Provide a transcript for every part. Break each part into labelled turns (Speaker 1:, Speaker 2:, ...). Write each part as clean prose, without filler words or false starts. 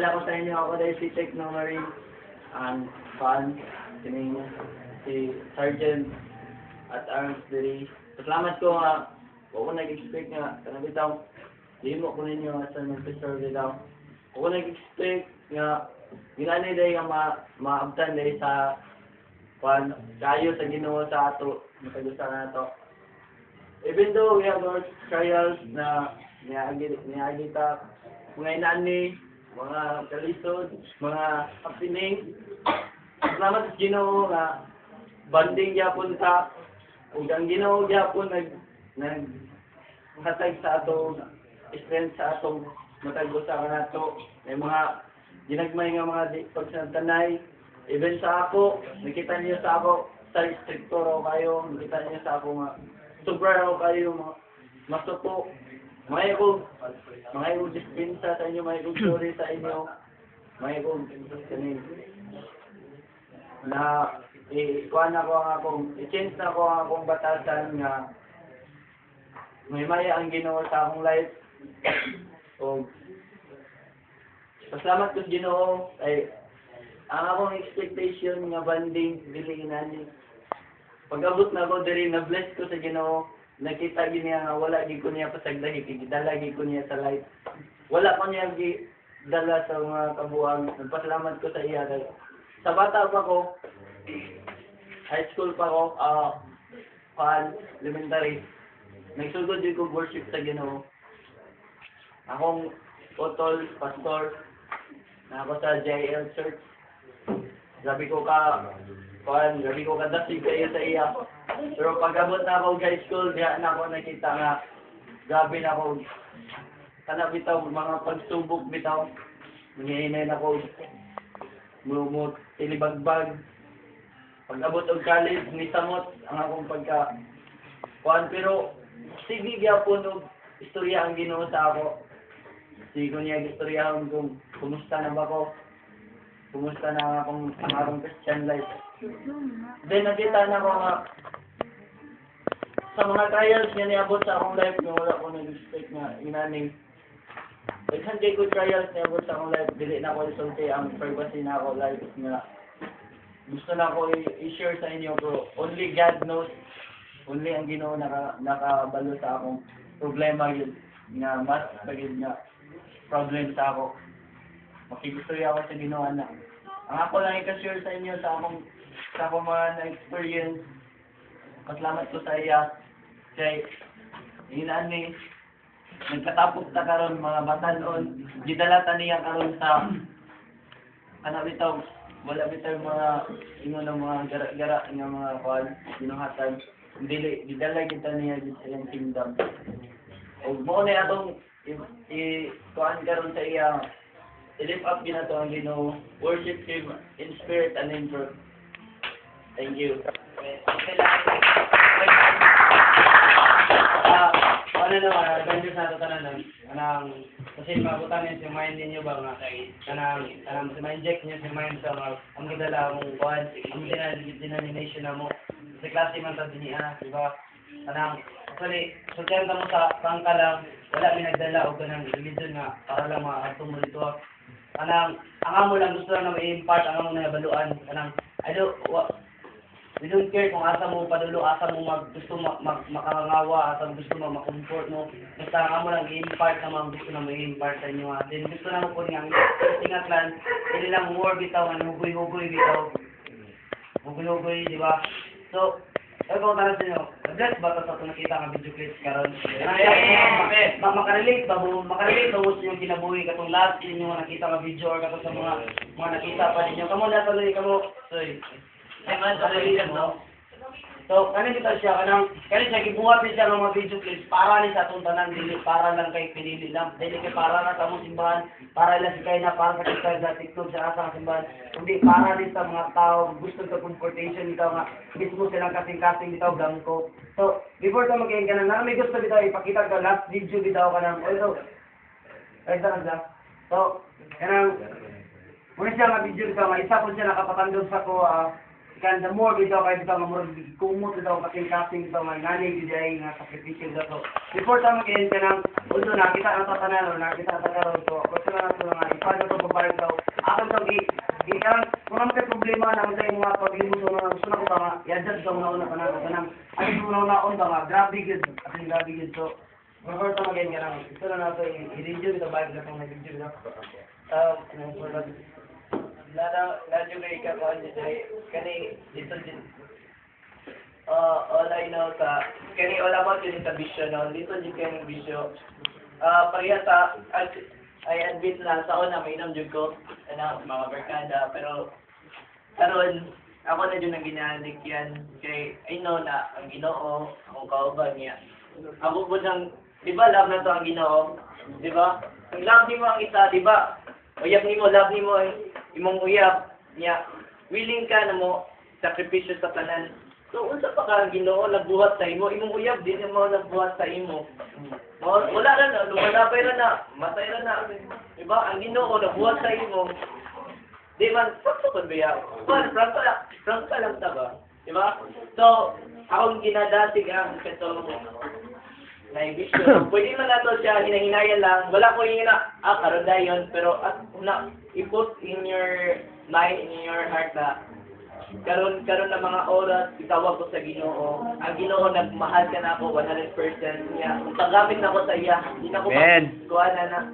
Speaker 1: Pakilala ko sa inyo ako dahil si Technomarine ang fan, si Sergeant at Arms Diri. Salamat ko nga, ako nag-expect nga, kanabi daw, limo ko ninyo nga sa nag-preserve daw. Ako nag-expect nga, ginani dahil nga maabtan dahil sa fan, kayo sa Ginoo sa ato, matagusan na ito. Even though we have our trials na niagita, mga inani, mga kalisod, mga happening. Salamat sa Ginoo nga banding gyapon ta ug ang Ginoo gyapon naghatag sa atong strength sa atong matag usa kanato. May mga ginagmay nga mga pagsantanay. Even sa ako, nakita niyo sa ako sa stricto raw kayo, nakita niyo sa ako nga sobra raw kayo masuko. Mga ikong dispensa sa inyo, mga ikong story sa inyo, mga ikong na ikuan ako ang akong, i-change na ako ang akong batasan nga may maya ang Ginoo sa akong life. O pasalamat ko sa Ginoo ay ang akong expectation nga banding dili inani. Pag-abot na ako diri na bless ko sa Ginoo. Nakita niya nga wala gid ko niya pasagdahi, gidala gid ko niya sa life. Wala ko niya gidala sa mga kabuang. Nagpasalamat ko sa iya kay sa bata pa ko, high school pa ko, elementary. Nagsugod din ko worship sa Ginoo. Akong utol, pastor, na ako sa JL Church. Grabe ko dasig kayo sa iya. Pero pag-abot na ako high school, diyan na ako nakita nga, grabe na ako. Kana bitaw, mga pagsubok bitaw. Nangihinay na ako, mumut, tilibagbag. Pag-abot og college, nisamot ang akong pero sige gyapon og istorya ang Ginoo sa ako. Sige niya istoryahon kung kumusta na ba ko. Kumusta na ang akong Christian life. Then nakita na ko nga sa mga trials nga niabot sa akong life nga wala ko nag-expect nga inani. Daghan kay ko trials niabot sa akong life, dili na ko isulti ang privacy na ako life nga gusto na ako i-share sa inyo pero only God knows, only ang Ginoo nakabalo sa akong problema yun nga mas pagid nga problem sa ako. Makikistorya ako sa Ginoo na. Ang ako lang i-share sa inyo sa akong mga na-experience. Pasalamat ko sa iya. Kay inaan ni nagkatapos ta karon mga batanon, gidalata niya karon sa bitaw wala bitaw mga ingon ng mga gara-gara nga mga kwan ginuhatan. Dili gidala kita niya sa iyang kingdom. Og mo na atong kuan karon sa iya. I-lift up ginato ang Ginoo, worship Him in spirit and in truth. Thank you.
Speaker 2: Ano naman, ganyan sa ito tanan, kasi mabutan niya si mind ninyo ba nga, kanang ma-inject niya si mind sa mga, ang gidala mong kuhan, ang denomination na mo, sa klase man sa diniha, di ba? Actually, sultihan ka mo sa bangka lang, wala may nagdala o kanang religion nga, para lang maatong mo dito. Ang amo lang gusto lang na ma-impart, ang amo na nabaluan, we don't care kung asa mo padulo, asa mo gusto makangawa, asa mo gusto makomfort mo. Basta ang amo lang i-impart na mga gusto na ma-impart sa inyo. Then gusto na mo po nga, ingat lang, hindi lang more bitaw, hugoy-hugoy bitaw. Hugoy-hugoy, di ba? So, ko tara sa inyo, bless ba ito sa ito nakita nga video clips karon? Makarelate ba mo sa inyong kinabuhi katong last inyo nga nakita nga video or katong sa mga nakita pa ninyo. Kamo na tuloy, sorry. So, kanin kita siya, kanin siya, gibuhat niya siya ng mga video clips para niya sa itong tanan, dili para lang kay pinili lang, dili kay para na sa mong simbahan, para lang si kay na, para sa kita sa TikTok, sa asang simbahan, kundi para din sa mga tao, gusto ka confrontation ito nga, mismo silang kasing-kasing ito, blanco. So, before ka mag-end ka na, may gusto dito, ipakita ka, last video dito ka ng, so, muna siya nga video dito, nga isa po siya nakapatandog sa ko, kan the more bitaw kay bitaw murag kumot bitaw kasing-kasing bitaw nga nani gid nga sakripisyo dato. Before ta mag-end kanang although nakita ang tatanan or nakita ta karon so personal na nga ipano to pabalik ka nang sa mga paglibot na gusto na ko ba nga yadad sa una-una pa na kanang ano sa una-una ba nga grabe gid ating grabe gid so refer ta magayon ka nang gusto na nato i-review ito ba na kung nag-review na ano for that
Speaker 1: Nadyo kay kakuan dito kani dito din. All I know sa kani all about yun sa bisyo no. Dito din kani bisyo. Pareha sa I admit na sa una may inom jud ko ana mga barkada pero karon ako na jud nang ginalik yan kay I know na ang Ginoo akong kauban niya. Ako po nang di ba love na to ang Ginoo, di ba? Ang love nimo ang isa, di ba? Uyab nimo, love nimo imong uyab niya. Willing ka na mo sakripisyo sa tanan. So unsa pa ka ang Ginoo nagbuhat sa imo, imong uyab din mo nagbuhat sa imo. Wala na, lumalabay na, matay na. Diba? Ang Ginoo nagbuhat sa imo. Di man, sakto ba biya? Prangka lang ta ba? Diba? So, akong ginadatig ang petong na ibisyo. Pwede man nato siya hinahinayan lang. Wala ko yung karon dayon pero i-put in your mind, in your heart na karon na mga oras itawag ko sa Ginoo. Ang Ginoo nagmahal ka na ako 100% niya. Kung tagamit na ako sa iya, hindi na ako kuha na.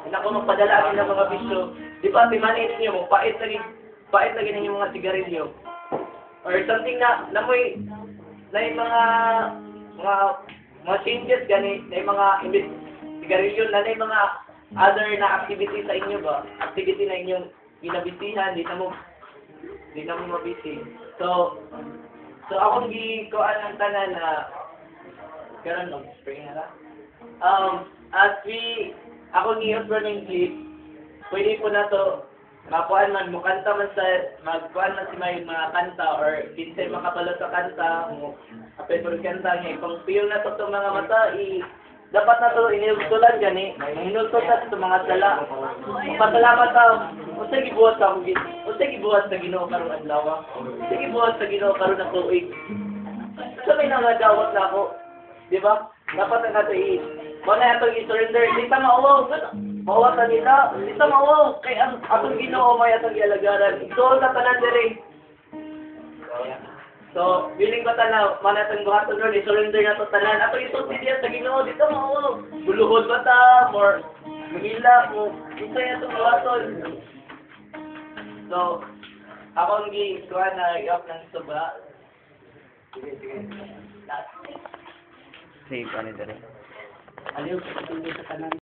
Speaker 1: Hindi na ako magpadala ng mga bisyo. Di ba, timanin niyo mo, pait lagi ng mga sigarilyo. Or something na may yung mga changes gani, na yung mga sigarilyo na yung mga other na activity sa inyo ba? Activity na inyong ginabisihan, di na mo mabisi. So akong gikuan ang tanan na karon no spring na. As ako gi-offer ng clip, pwede po na to makuan man mo kanta man sa magkuan man si may mga kanta or kinsay makapalo sa kanta mo apay pud kanta niya ipang feel na to mga mata dapat na to iniltulan gani hinultulan to mga sala. Pasalamat ta usay gibuhat sa Ginoo karon adlaw. Usay gibuhat sa Ginoo karon ang tuig. So may nangadawat na ako, di ba? Dapat na nato wala atong i-surrender. Di ta mauwaw. Mauwaw ta nila. Di ta mauwaw. Kay ang atong Ginoo may atong ialagaran. Ito sa tanan diri. So, willing ba ta man atong buhaton ron i-surrender na to tanan. Atong isulti diya sa Ginoo. Di ta mauwaw. Buluhod ba ta? Or mahila mo. Ito atong buhaton. So, akong kuha na i-up ng suba. Sige.
Speaker 3: Save ano dere.
Speaker 2: Aliw sa tanan.